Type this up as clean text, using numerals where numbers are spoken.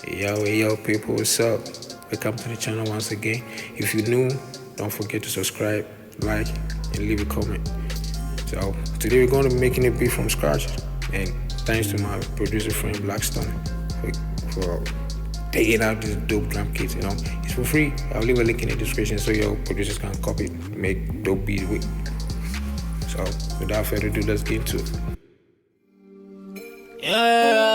Hey yo, people, what's up? Welcome to the channel once again. If you're new, don't forget to subscribe, like, and leave a comment. So, today we're going to be making a beat from scratch, and thanks to my producer friend Blackstone for taking out this dope drum kit. It's for free. I'll leave a link in the description so your producers can copy it, make dope beats with. So, without further ado, let's get into it. Yeah.